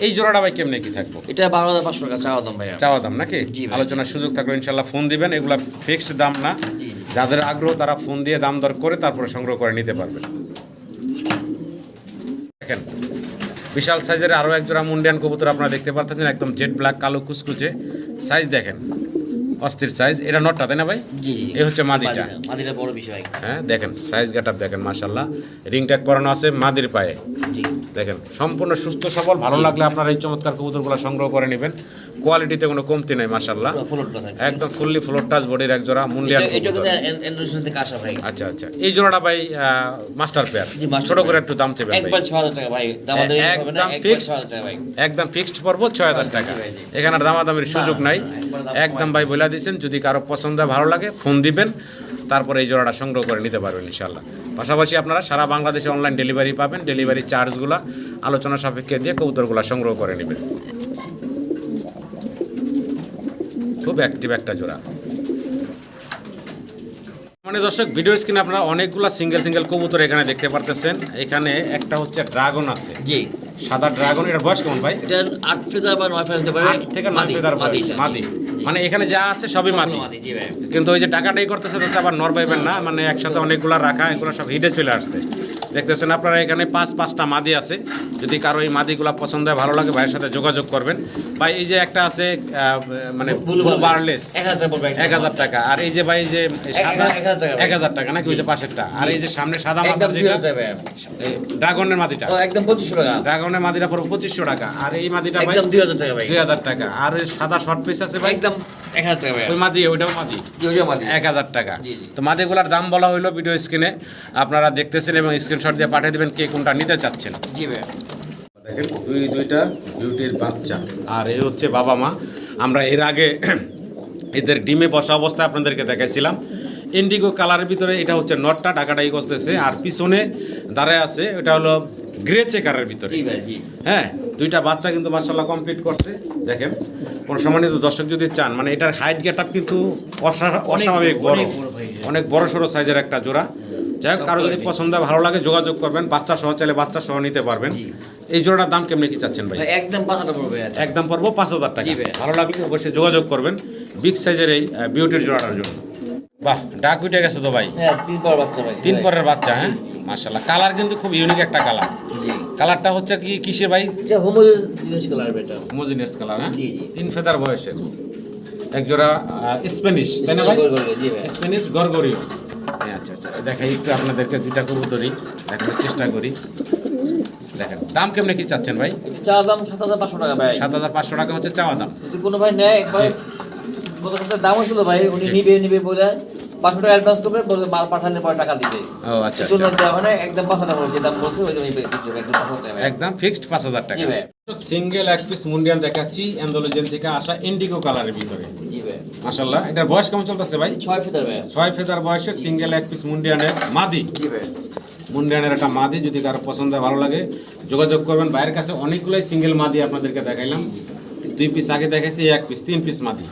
এই জোড়াটা ভাই কেমনে কি থাকবো? এটা 12,500 টাকা চাওয়া দাম ভাই। চাওয়া দাম নাকি? আলোচনার সুযোগ থাকলে ইনশাআল্লাহ ফোন দিবেন। এগুলা ফিক্সড দাম না, যাদের আগ্রহ তারা ফোন দিয়ে দাম দর করে তারপরে সংগ্রহ করে নিতে পারবেন। দেখেন বিশাল সাইজের আরও এক জোড়া মুন্ডিয়ান কবুতর আপনারা দেখতে পাচ্ছেন, একদম জেড ব্ল্যাক কালো কুচকুচে সাইজ দেখেন। অস্থির সাইজ, এটা নটটা তাই না ভাই? জি জি, এই হচ্ছে মাদিটা। মাদিটা বড় বেশি ভাই। হ্যাঁ দেখেন সাইজ গেটআপ দেখেন মাশাআল্লাহ, রিং ট্যাগ পরানো আছে মাদির পায়ে। জি দেখেন সম্পূর্ণ সুস্থ সবল, ভালো লাগলে আপনারা এই চমৎকার কবুতরগুলো সংগ্রহ করে নেবেন। কোয়ালিটিতে কোনো কমতি নাই মাশাআল্লাহ, ফুলট টাচ একদম ফুললি ফ্লোর টাচ বডির এক জোড়া মুন্ডিয়ান এটা কবুতর। কিন্তু এন্ড্রয়েড থেকে আসা ভাই। আচ্ছা আচ্ছা, এই জোড়াটা ভাই মাস্টার পেয়ার, জি, master ছোট করে pair। একটু দাম চেবেন ভাই। একবার 6000 টাকা ভাই, আমাদের হবে না, একদম একবার ফিক্সড, 6000 টাকা ভাই। একদম ফিক্সড পড়বো 6000 টাকা। জি ভাই, জি। এখানে আর দামাদামির সুযোগ নাই, একবার দাম একদম ভাই বলে দিয়েছেন। যদি কারো পছন্দ হয় ভালো লাগে ফোন দিবেন, তারপরে এই জোড়াটা সংগ্রহ করে নিতে পারবেন ইনশাল্লাহ। পাশাপাশি আপনারা সারা বাংলাদেশে অনলাইন ডেলিভারি পাবেন, ডেলিভারি চার্জগুলো আলোচনা সাপেক্ষে দিয়ে কবুতরগুলো সংগ্রহ করে নেবেন। খুব অ্যাক্টিভ একটা জোড়া। মানে দর্শক, ভিডিও স্ক্রিনে আপনারা অনেকগুলো সিঙ্গেল সিঙ্গেল কবুতর এখানে দেখতে পারতেছেন। এখানে একটা হচ্ছে ড্রাগন আছে, জি সাদা ড্রাগন। এটার বয়স কেমন ভাই? এটা 8 ফেদার বা 9 ফেদার হতে পারে, 8 থেকে 9 ফেদার বয়স, মাদি। মানে এখানে যা আছে সবই মাদি, জি ভাই। কিন্তু ওই যে টাকাটাই করতেছে তো আবার নর পাইবেন না, মানে একসাথে অনেকগুলো রাখা, এগুলো সব হিটে চলে আসছে। দেখতেছেন আপনারা এখানে 5-5টা মাদি আছে। যদি কারো এই মাদিগুলো পছন্দ হয় ভালো লাগে ভাইয়ের সাথে যোগাযোগ করবেন। ভাই এই যে একটা আছে মানে ব্লু বারলেস 1000 টাকা, আর এই যে ভাই এই যে সাদা 1000 টাকা নাকি, ওই যে পাশেরটা, আর এই যে সামনে সাদা মাদি যেটা ড্রাগনের মাদিটা একদম 2500 টাকা, ড্রাগনের মাদিটা পুরো 2500 টাকা, আর এই মাদিটা ভাই একদম 2000 টাকা ভাই, 2000 টাকা। আর ওই সাদা শর্ট পিস আছে ভাই একদম 1000 টাকা ভাই, ওই মাদি, ওইটাও মাদি, জি ওইটা মাদি 1000 টাকা। জি, জি। তো মাদিগুলার দাম বলা হইলো ভিডিও স্ক্রিনে, আপনারা দেখতেছেন এবং স্ক্রিনশট দিয়ে পাঠিয়ে দিবেন কে কোনটা নিতে চাচ্ছেন। জি ভাই। দেখেন দুইটা বিউটির বাচ্চা, আর এই হচ্ছে বাবা মা। আমরা এর আগে এদের ডিমে বসা অবস্থায় আপনাদেরকে দেখাইছিলাম। ইন্ডিগো কালারের ভিতরে এটা হচ্ছে নটটা, টাকাটাই করতেছে, আর পিছনে দাঁড়ায় আছে এটা হলো গ্রে চেকারের ভিতরে। জি ভাই, জি। হ্যাঁ, দুইটা বাচ্চা কিন্তু মাশাআল্লাহ কমপ্লিট করছে। দেখেন কোনো সম্মানিত দর্শক যদি চান, মানে এটার হাইট গেটআপ কিন্তু অস্বাভাবিক বড়, অনেক বড় সড়ো সাইজের একটা জোড়া। যাই হোক, কারো যদি পছন্দ হয় ভালো লাগে যোগাযোগ করবেন, বাচ্চা সহ চাইলে বাচ্চা সহ নিতে পারবেন। এই জোড়াটার দাম কেমনি কি চাচ্ছেন ভাই? একদম 5000 পড়বে, একদম পড়বো 5000 টাকা। জি ভাই। ভালো লাগলে অবশ্যই যোগাযোগ করবেন বিগ সাইজের এই বিউটির জোড়াটার জন্য। বাহ, ডাক উঠে গেছে তো ভাই। হ্যাঁ, 3 পর বাচ্চা ভাই, 3 পরের বাচ্চা। হ্যাঁ মাশাআল্লাহ, কালার কিন্তু খুব ইউনিক একটা কালার। জি। কালারটা হচ্ছে কি কিসের ভাই? এটা হোমোজিনিয়াস কালার বেটা, হোমোজিনিয়াস কালার। হ্যাঁ, জি, জি। 3 ফেদার বয়সের এক জোড়া স্প্যানিশ, তাই না ভাই? জি ভাই। স্প্যানিশ গরগরিও। হ্যাঁ, আচ্ছা আচ্ছা, দেখাই একটু আপনাদেরকে দুইটা কবুতরই দেখানোর চেষ্টা করি। দেখেন দাম কেমনে কি চাচ্ছেন ভাই? চা দাম 7500 টাকা ভাই। 7500 টাকা হচ্ছে চাওয়া দাম। যদি কোনো ভাই নেয়, একবার কত দাম ছিল ভাই, উনি নিবে বলে 500 টাকা অ্যাডভান্স করবে, বলে মাল পাঠানোর পর টাকা দিবে। ও আচ্ছা জন্য আচ্ছা, দেওয়া মানে একদম 5000 টাকা যে দাম বলছে ওই দামই দিতে হবে, একদম 5000 টাকা ভাই। একদম ফিক্সড 5000 টাকা। জি ভাই। সিঙ্গেল এক পিস মুন্ডিয়ান দেখাচ্ছি, অ্যান্ডোলজেন থেকে আসা ইন্ডিগো কালারের ভিতরে। জি ভাই। মাশাআল্লাহ, এটার বয়স কেমন চলতেছে ভাই? 6 ফেদার ভাই। 6 ফেদার বয়সের সিঙ্গেল এক পিস মুন্ডিয়ানের মাদি। জি ভাই। মুন্ডিয়ানের একটা মাদি, যদি কারো পছন্দ হয় ভালো লাগে যোগাযোগ করবেন। বাইরের কাছে অনেকগুলোই সিঙ্গেল মাদি আপনাদেরকে দেখাইলাম, 2 পিস আগে দেখাইছি, 1 পিস 3 পিস মাদি।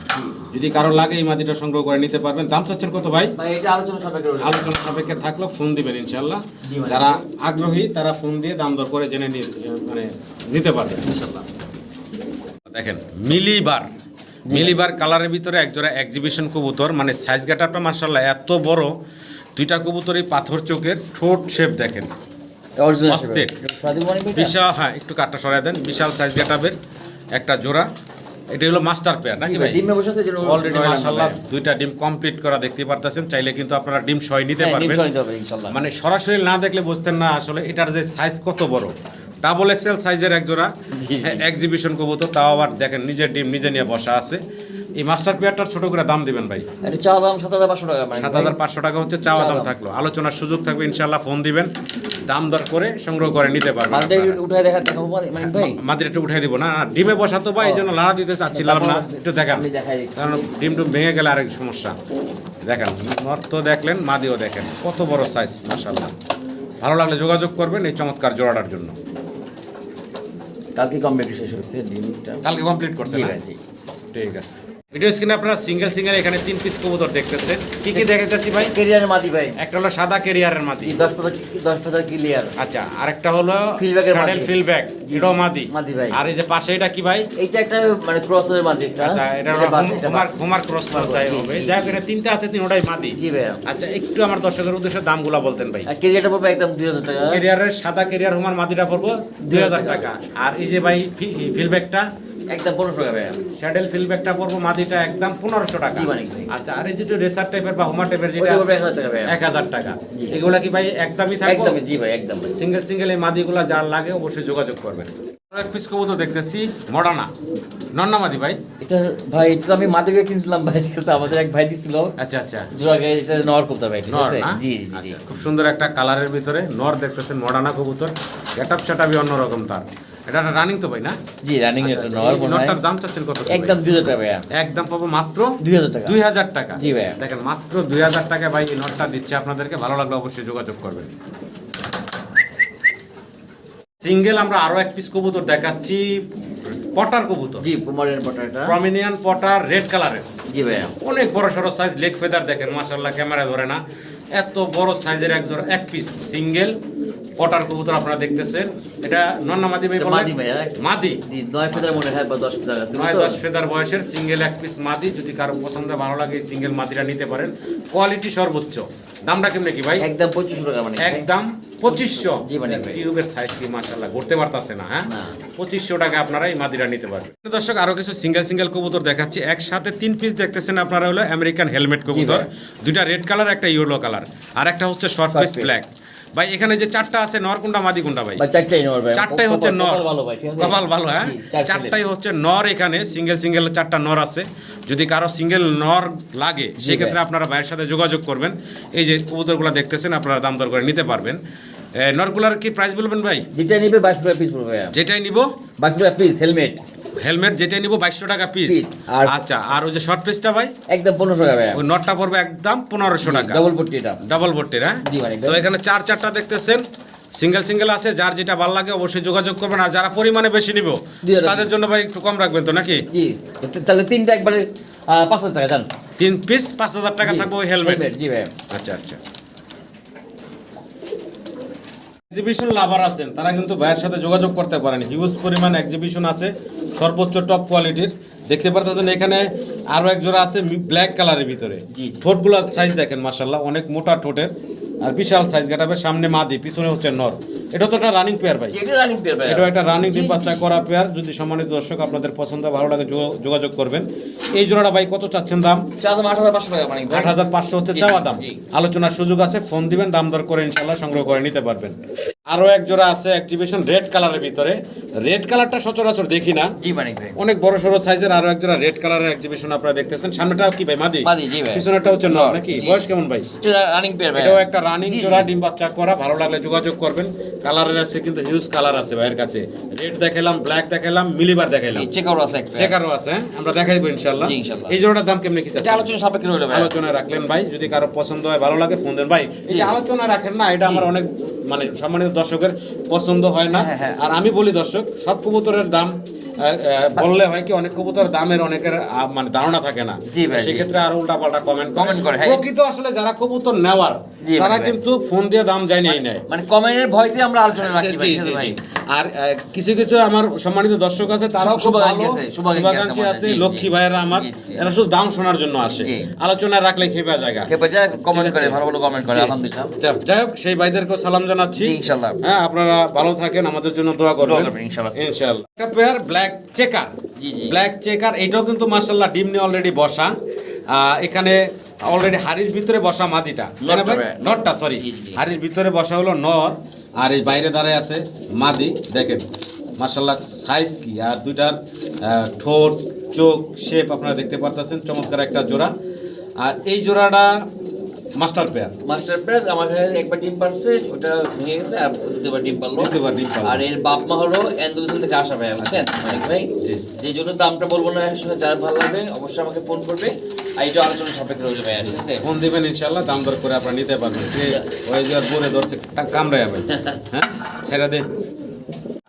যদি কারো লাগে এই মাদিটা সংগ্রহ করে নিতে পারবেন। দাম চাচ্ছেন কত ভাই? ভাই এটা আলোচনা সাপেক্ষে রইলো। আলোচনা সাপেক্ষে থাকলেও ফোন দিবেন ইনশাল্লাহ। জি ভাই। যারা আগ্রহী তারা ফোন দিয়ে দাম দর করে জেনে মানে নিতে পারবেন ইনশাল্লাহ। দেখেন মিলিবার কালারের ভিতরে একজোড়া এক্সিবিশন কবুতর, মানে সাইজ গেটআপটা মাশাআল্লাহ এত বড়। দুইটা কবুতরই পাথর চোখের, ঠোঁট শেপ দেখেন অস্থির বিশাল। হ্যাঁ, একটু কাটটা সরাই দেন। বিশাল সাইজ গেটআপের একটা জোড়া। এটা হলো মাস্টার পেয়ার নাকি ভাই? ডিমে বসে আছে, যেটা অলরেডি মাশাআল্লাহ দুইটা ডিম কমপ্লিট করা দেখতে পারতেছেন। চাইলে কিন্তু আপনারা ডিম সহ নিতে ডিম পারবেন। সহ নিতে হবে ইনশাআল্লাহ। মানে সরাসরি না দেখলে বুঝতেন না আসলে এটার যে সাইজ কত বড়। ডাবল এক্সেল সাইজের এক জোড়া এক্সিবিশন কবুতর, তাও আবার দেখেন নিজের ডিম নিজে নিয়ে বসা আছে। এই মাস্টার পেয়ারটার ছোট করে দাম দিবেন ভাই? এটা চা দাম 7500 টাকা ভাই। 7500 টাকা হচ্ছে চাওয়া দাম। থাকলো আলোচনার সুযোগ থাকবে ইনশাআল্লাহ, ফোন দিবেন, দাম দর করে সংগ্রহ করে নিতে পারবেন। মালটা উঠায় দেখাবো মানে ভাই, মাদির একটু উঠাই দিব না, ডিমে বসা তো ভাই, এই জন্য লাড়া দিতে চাচ্ছিলাম না। একটু দেখেন, আমি দেখাই দিই। কারণ ডিম টুম ভেঙে গেলে আরেক সমস্যা। দেখেন নর তো দেখলেন, মাদিও দেখেন কত বড় সাইজ মাশাআল্লাহ। ভালো লাগলে যোগাযোগ করবেন এই চমৎকার জোড়াটার জন্য। কালকে কমপ্লিট শেষ হয়েছে ডিমটা, কালকে কমপ্লিট করছেন? জি ভাই, জি। ঠিক আছে। ভিডিও স্ক্রিনে আপনারা সিঙ্গেল এখানে 3 পিস কবুতর দেখতেছেন। কি কি দেখাইতেছি ভাই? কেরিয়ারের মাদি ভাই, একটা হলো সাদা কেরিয়ারের মাদি, 10 ফেদার ক্লিয়ার। আচ্ছা, আরেকটা হলো ফিলব্যাগের মাদি। শাডেল ফিলব্যাগ, এটাও মাদি। মাদি ভাই। আর এই যে পাশে এটা কি ভাই? এইটা একটা মানে ক্রসের মাদি একটা। আচ্ছা, এটা হোমার ক্রস চাই হবে। যাই হোক, এটা 3টা আছে, 3টাই মাদি। জি ভাই। আচ্ছা, একটু আমার দর্শকের উদ্দেশ্যে দামগুলো বলতেন ভাই। আর কেরিয়ারটা পড়বে একদম 2000 টাকা। কেরিয়ারের সাদা কেরিয়ার হোমার মাদিটা পড়বো 2000 টাকা। আর এই যে ভাই ফিলব্যাগটা একদম 1500 টাকা ভাইয়া। স্যাডেল ফিলব্যাকটা পড়বো মাদিটা একদম 1500 টাকা। জি মানিক ভাই। আচ্ছা, আর এই যেটা রেসার টাইপের বা হোমা টাইপের যেটা ওটা আছে পড়বে 1000 টাকা ভাইয়া। 1000 টাকা। জি। এগুলা কি ভাই একদমই থাকবে? একদম জি ভাই, একদম ভাই। সিঙ্গেল সিঙ্গেল এই মাদিগুলা যার লাগে অবশ্যই যোগাযোগ করবেন। আর এক পিস কবুতর দেখতেছি মডানা নন্না মাদি ভাই। এটা ভাই, এটা তো আমি মাদিকে কিনছিলাম ভাই, ঠিক আছে, আমাদের এক ভাই দিছিল আচ্ছা আচ্ছা, জোড়া গায়ে, এটা নর কবুতর ভাই, ঠিক নর আছে। না? জি জি জি। আচ্ছা, খুব সুন্দর একটা কালারের ভিতরে নর দেখতেছেন, মডানা কবুতর, গেটআপ সেটআপই অন্যরকম তার। এটা একটা রানিং তো ভাই না? জি, রানিং আচ্ছা, এটা আচ্ছা, নর এই মনে হয়। নরটার দাম চাচ্ছেন কত? একদম 2000 টাকা ভাইয়া। একদম পাবো মাত্র 2000 টাকা। 2000 টাকা। জি ভাইয়া। দেখেন মাত্র 2000 টাকা ভাই এই নটটা দিচ্ছে আপনাদেরকে। ভালো লাগলে অবশ্যই যোগাযোগ করবেন। সিঙ্গেল আমরা আরো এক পিস কবুতর দেখাচ্ছি, পটার কবুতর, জি, পোমারের পটাটা। প্রমিনিয়ান পটার, রেড কালারের, জি ভাইয়া। অনেক বড় সড়ো সাইজ, লেগ ফেদার দেখেন মাশাআল্লাহ, ক্যামেরা ধরে না, এত বড় সাইজের এক পিস সিঙ্গেল পটার কবুতর আপনারা দেখতেছেন। এটা নন্না মাদি ভাই এটা বললেন? মাদি ভাইয়া। মাদি। জি, 9 ফেদার মনে হয় বা 10 ফেদার। 9-10 ফেদার বয়সের সিঙ্গেল এক পিস মাদি। যদি কারো পছন্দ ভালো লাগে এই সিঙ্গেল মাদিটা নিতে পারেন, কোয়ালিটি সর্বোচ্চ। দামটা কেমনে কি ভাই? একদম 2500 টাকা মানে। একদম 2500। জি মানিক ভাই। টিউবের সাইজ কি মাশাআল্লাহ ঘুরতে পারতাছে না, হ্যাঁ? না। 2500 টাকা আপনারা এই মাদিরা নিতে পারবেন। দর্শক আরো কিছু সিঙ্গেল সিঙ্গেল কবুতর দেখাচ্ছি। একসাথে 3 পিস দেখতেছেন আপনারা, হলো আমেরিকান হেলমেট কবুতর, দুইটা রেড কালার, একটা ইয়েলো কালার, আর একটা হচ্ছে শর্ট পিস ব্ল্যাক। ভাই এখানে যে চারটা আছে, নর কোনটা মাদি কোনটা ভাই? ভাই চারটাই নর ভাই। চারটাই হচ্ছে নর। কপাল ভালো ভাই, ঠিক আছে। কপাল ভালো, হ্যাঁ? জি, চার চারটাই হচ্ছে নর। এখানে সিঙ্গেল সিঙ্গেল চারটা নর আছে। যদি কারো সিঙ্গেল নর লাগে সেক্ষেত্রে আপনারা ভাইয়ের সাথে যোগাযোগ করবেন। এই যে কবুতরগুলো দেখতেছেন আপনারা দাম দর করে নিতে পারবেন। নরগুলার কি প্রাইস বলবেন ভাই? যেটা নিবে 22 টাকা পিস পড়বে ভাইয়া। যেটাই নিব 22 টাকা পিস হেলমেট। হেলমেট যেটাই নিব 2200 টাকা পিস। আর- আচ্ছা, আর ওই যে শর্ট পিসটা ভাই? একদম 1500 টাকা ভাইয়া। ওই নটটা পড়বে একদম 1500 টাকা। ডাবল পট্টি এটা। ডাবল বট্টির, হ্যাঁ? জি মানিক তো ভাই। এখানে চারটা দেখতেছেন, সিঙ্গেল সিঙ্গেল আছে। যার যেটা ভালো লাগে অবশ্যই যোগাযোগ করবেন। আর যারা পরিমাণে বেশি নিব 2000 তাদের জন্য ভাই একটু কম রাখবেন তো নাকি? জি, তাহলে তিনটা একবারে 5000 টাকা জান। 3 পিস 5000 টাকা জি, থাকবে ওই হেলমেট। জি ভাইয়া। আচ্ছা আচ্ছা। এক্সিবিশন লাভার আছেন তারা কিন্তু ভাইয়ের সাথে যোগাযোগ করতে পারেন। হিউজ পরিমাণ এক্সিবিশন আছে, সর্বোচ্চ টপ কোয়ালিটির। দেখতে পারতেছেন এখানে আরো এক জোড়া আছে ব্ল্যাক কালারের ভিতরে। জি। ঠোঁটগুলোর সাইজ দেখেন মাশাআল্লাহ, অনেক মোটা ঠোঁটের আর বিশাল সাইজ। গেটাবের সামনে মাদি, পিছনে হচ্ছে নর। এটা তো একটা রানিং পেয়ার ভাই। এটা রানিং পেয়ার ভাইয়া। এটা একটা রানিং জি, ডিম জি। বাচ্চা করা পেয়ার। যদি সম্মানিত দর্শক আপনাদের পছন্দ ভালো লাগে যোগাযোগ করবেন। এই জোড়াটা ভাই কত চাচ্ছেন দাম? 8500 টাকা মানিক ভাই। 8500 হচ্ছে জি, চাওয়া দাম। জি। আলোচনার সুযোগ আছে, ফোন দিবেন, দাম দর করে ইনশাআল্লাহ সংগ্রহ করে নিতে পারবেন। আরো এক জোড়া আছে অ্যাক্টিভেশন রেড কালারের ভিতরে। রেড কালারটা সচরাচর দেখি না, জি মানিক ভাই। অনেক বড় সড়ো সাইজের আরো এক জোড়া রেড কালারের এক্সিবিশন আপনারা দেখতেছেন। সামনেটা কি ভাই মাদি? মাদি, জি ভাই। পিছনেরটা হচ্ছে নর নাকি? জি। বয়স কেমন ভাই? এটা রানিং পেয়ার ভাই। এটাও একটা রানিং জি, জি। জোড়া, ডিম বাচ্চা করা। ভালো লাগলে যোগাযোগ করবেন। কালারের আছে কিন্তু হিউজ কালার আছে ভাইয়ের কাছে। রেড দেখালাম, ব্ল্যাক দেখালাম, মিলিবার দেখালাম, জি, চেকারও আছে একটা। চেকারও আছে, হ্যাঁ? আমরা দেখাইবো ইনশাআল্লাহ। জি, ইনশাআল্লাহ। এই জোড়াটার দাম কেমনে কি এটা চাচ্ছেন? আলোচনা সাপেক্ষে রইলো ভাই। আলোচনায় রাখলেন ভাই, যদি কারো পছন্দ হয় ভালো লাগে ফোন দেন ভাই। এই যে জি। আলোচনা রাখেন না, এটা আমার অনেক মানে সম্মানিত দর্শকের পছন্দ হয় না। হ্যাঁ, হ্যাঁ। আর আমি বলি দর্শক, সব কবুতরের দাম বললে হয় কি, অনেক কবুতর দামের অনেকের মানে ধারণা থাকে না। জি ভাই, জি। সেক্ষেত্রে আর উল্টা পাল্টা কমেন্ট করে, হ্যাঁ। প্রকৃত আসলে যারা কবুতর নেওয়ার জি ভাই, তারা ভাই। কিন্তু ফোন দিয়ে দাম জানিয়ে নেয়। মানে কমেন্টের ভয়তে আমরা আলোচনা রাখি ভাই, জি, ঠিক আছে জি, ভাই। জি। আর কিছু কিছু আমার সম্মানিত দর্শক আছে, তারাও খুব শুভাকাঙ্ক্ষী ভালো, আছে, শুভাকাঙ্ক্ষী শুভাকাঙ্ক্ষী আছে আছে, আমাদের, জি, লক্ষ্মী জি। ভাইয়েরা আমার, জি, জি। এরা শুধু দাম শোনার জন্য আসে। জি। আলোচনায় রাখলে খেপা জায়গা। কেপে যায় কমেন্ট ঠিক করে, আছে? ভালো ভালো কমেন্ট করে, জি। আলহামদুলিল্লাহ। যাই হোক, সেই ভাইদেরকেও সালাম জানাচ্ছি। জি, ইনশাআল্লাহ। হ্যাঁ, আপনারা ভালো থাকেন, আমাদের জন্য দোয়া করবেন করবেন, ইনশাআল্লাহ। ইনশাআল্লাহ। একটা পেয়ার ব্ল্যাক চেকার। জি, জি। ব্ল্যাক চেকার, এটাও কিন্তু মাশাআল্লাহ ডিম নিয়ে অলরেডি বসা। এখানে অলরেডি হাড়ির ভিতরে বসা মাদিটা, নটটা ভাই? ভাই। নটটা, সরি, জি, জি। হাড়ির ভিতরে বসা হলো নর, আর এই বাইরে দাঁড়ায় আছে মাদি। দেখেন মাশাআল্লাহ সাইজ কি, আর দুইটার ঠোঁট, চোখ, শেপ আপনারা দেখতে পারতেছেন। চমৎকার একটা জোড়া। আর এই জোড়াটা মাস্টার পেয়ার। মাস্টার পেয়ার আমার কাছে একবার ডিম পারছে, ওটা ভেঙে গেছে, আর দ্বিতীয়বার ডিম পারলো। দ্বিতীয়বার ডিম পারলো। আর এর বাপ মা হলো এন্ডোভিশন থেকে আসা ভাই, বুঝছেন মানিক ভাই? জি। যে জন্য দামটা বলবো না, আসলে যার ভালো লাগবে অবশ্যই আমাকে ফোন করবে। আর এটা আলোচনা সাপেক্ষে রইলো ভাই, ঠিক আছে? ফোন দিবেন ইনশাআল্লাহ, দাম দর করে আপনারা নিতে পারবেন। যে ওই যে পরে ধরছে কামড়ায় ভাই, হ্যাঁ, ছেড়ে দে।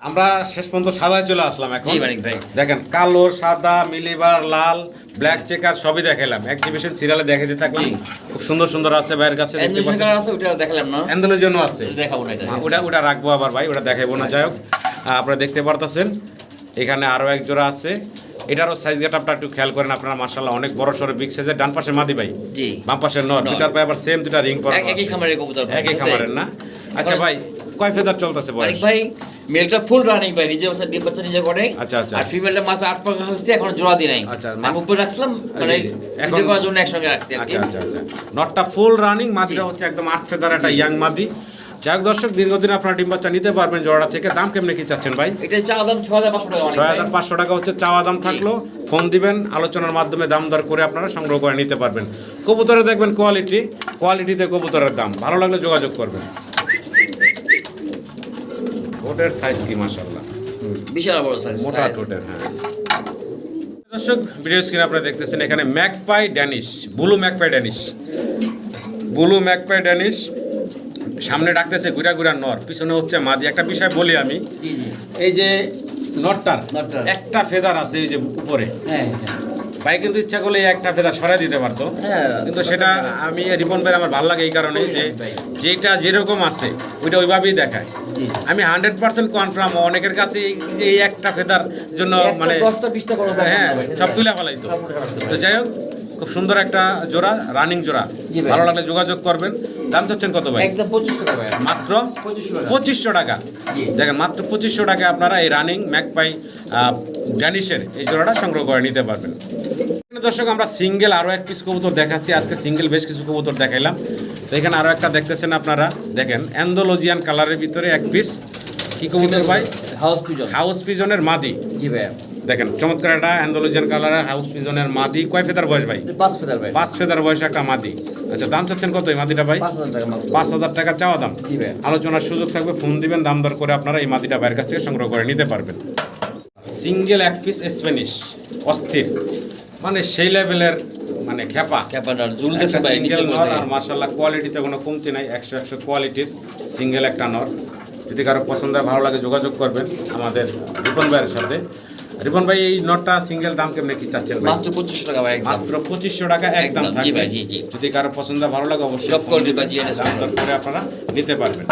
আমরা শেষ পর্যন্ত সাদায় চলে আসলাম এখন। জি মানিক ভাই। দেখেন কালো, সাদা, মিলিবার, লাল, ব্ল্যাক চেকার সবই দেখাইলাম। এক্সিবিশন সিরিয়ালে দেখাইতে থাকলাম। জি। খুব সুন্দর সুন্দর আছে ভাইয়ের কাছে, দেখতে এন্ডোভিশন পাচ্ছেন। কালার আছে, ওটা দেখালাম না, অ্যান্ডেলের জন্য আছে, এটা দেখাবো না। এটা ওটা রাখবো আবার ভাই, ওটা দেখাইবো না। যাই হোক, আপনারা দেখতে পারতেছেন এখানে আরো এক জোড়া আছে। এটারও সাইজ গেটআপটা একটু খেয়াল করেন আপনারা, মাশাআল্লাহ অনেক বড় সড়ো বিগ সাইজের। ডান পাশে মাদি ভাই, জি। বাম পাশে নর। দুটার পায়ে আবার সেম দুটা রিং পরা একই খামারের কবুতর ভাই, একই ঠিক আছে? খামারের না? আচ্ছা ভাই, কয় ফেদার চলতেছে মানিক বয়স? ভাই মেলটা ফুল রানিং ভাই, নিজে বসে ডিম বাচ্চা নিজে করে। আচ্ছা, আচ্ছা। আর ফিমেলটা মাত্র 8 পাকা হচ্ছে, এখনো জোড়া দি নাই। আচ্ছা, আমি উপরে রাখছিলাম মানে জি, জি। এখন ভিডিও করার জন্য একসঙ্গে রাখছি আর কি। আচ্ছা। নটটা ফুল রানিং, মাদিটা হচ্ছে একদম 8 ফেদার একটা ইয়াং মাদি। যাই হোক দর্শক, দীর্ঘদিন আপনারা ডিম বাচ্চা নিতে পারবেন জোড়া থেকে। দাম কেমনে কি চাচ্ছেন ভাই? এটা চাওয়া দাম 6500 টাকা। 6500 টাকা হচ্ছে চাওয়া দাম থাকলো। ফোন দিবেন, আলোচনার মাধ্যমে দাম দর করে আপনারা সংগ্রহ করে নিতে পারবেন। কবুতরে দেখবেন কোয়ালিটিতে কবুতরের দাম, ভালো লাগলে যোগাযোগ করবেন। ঠোঁটের সাইজ কি মাশাআল্লাহ, বিশাল বড় সাইজ, মোটা ঠোঁটের। হ্যাঁ দর্শক, ভিডিও স্ক্রিনে আপনারা দেখতেছেন এখানে magpie Danish, blue magpie Danish. সামনে ডাকতেছে ঘুরা নর, পিছনে হচ্ছে মাদি। একটা বিষয় বলি আমি, জি জি, এই যে নটটার নটটার একটা ফেদার আছে এই যে উপরে, হ্যাঁ ভাই কিন্তু ইচ্ছা করলে এই একটা ফেদার সরাই দিতে পারতো, হ্যাঁ, কিন্তু সেটা আমি রিপন ভাই আমার ভালো লাগে এই কারণে যে যেটা যেরকম আছে ওইটা ওইভাবেই দেখায়। আমি 100% কনফার্ম, অনেকের কাছে এই একটা ফেদার জন্য মানে হ্যাঁ সব তুলে ফেলাইতো। তো যাই হোক, খুব সুন্দর একটা জোড়া, রানিং জোড়া। জি ভাই। ভালো লাগলে যোগাযোগ করবেন। দাম চাচ্ছেন কত ভাই? একদম 2500 টাকা ভাই, মাত্র 2500 টাকা। 2500 টাকা। জি। দেখেন মাত্র 2500 টাকা আপনারা এই রানিং ম্যাকপাই ড্যানিশের এই জোড়াটা সংগ্রহ করে নিতে পারবেন। দর্শক, আমরা সিঙ্গেল আরও এক পিস কবুতর দেখাচ্ছি। আজকে সিঙ্গেল বেশ কিছু কবুতর দেখাইলাম। তো এখানে আরও একটা দেখতেছেন আপনারা, দেখেন অ্যান্ডোলজিয়ান কালারের ভিতরে এক পিস। কি কবুতর ভাই? হাউস পিজনের মাদি। জি ভাই, দেখেন চমৎকার একটা অ্যান্ডোলজিয়ান কালারের হাউস পিজনের মাদি। কয় ফেদার বয়স ভাই? 5 ফেদার ভাই, 5 ফেদার বয়স একটা মাদি। আচ্ছা, দাম চাচ্ছেন কত এই মাদিটা ভাই? 5000 টাকা মাত্র। 5000 টাকা চাওয়া দাম। জি ভাই। আলোচনার সুযোগ থাকবে, ফোন দিবেন, দাম দর করে আপনারা এই মাদিটা বাইরের কাছ থেকে সংগ্রহ করে নিতে পারবেন। সিঙ্গেল এক পিস স্প্যানিশ, অস্থির, মানে সেই লেভেলের, মানে ক্যাপাটার ঝুলতেছে ভাই সিঙ্গেল নিচের নর। মধ্যে। আর মাশাআল্লাহ কোয়ালিটিতে কোনো কমতি নাই, 100 কোয়ালিটির সিঙ্গেল একটা নর। যদি কারো পছন্দ হয়, ভালো লাগে, যোগাযোগ করবেন আমাদের রিপন ভাইয়ের সাথে। রিপন ভাই, এই নটটা সিঙ্গেল দাম কেমনে কি চাচ্ছেন ভাই? মাত্র 2500 টাকা ভাই, একদম। মাত্র 2500 টাকা একদম একদম, জি থাকবে। ভাই, জি জি। যদি কারো পছন্দ হয়, ভালো লাগে, অবশ্যই সব কোয়ালিটি বাজিয়ে দাম দর করে আপনারা নিতে পারবেন।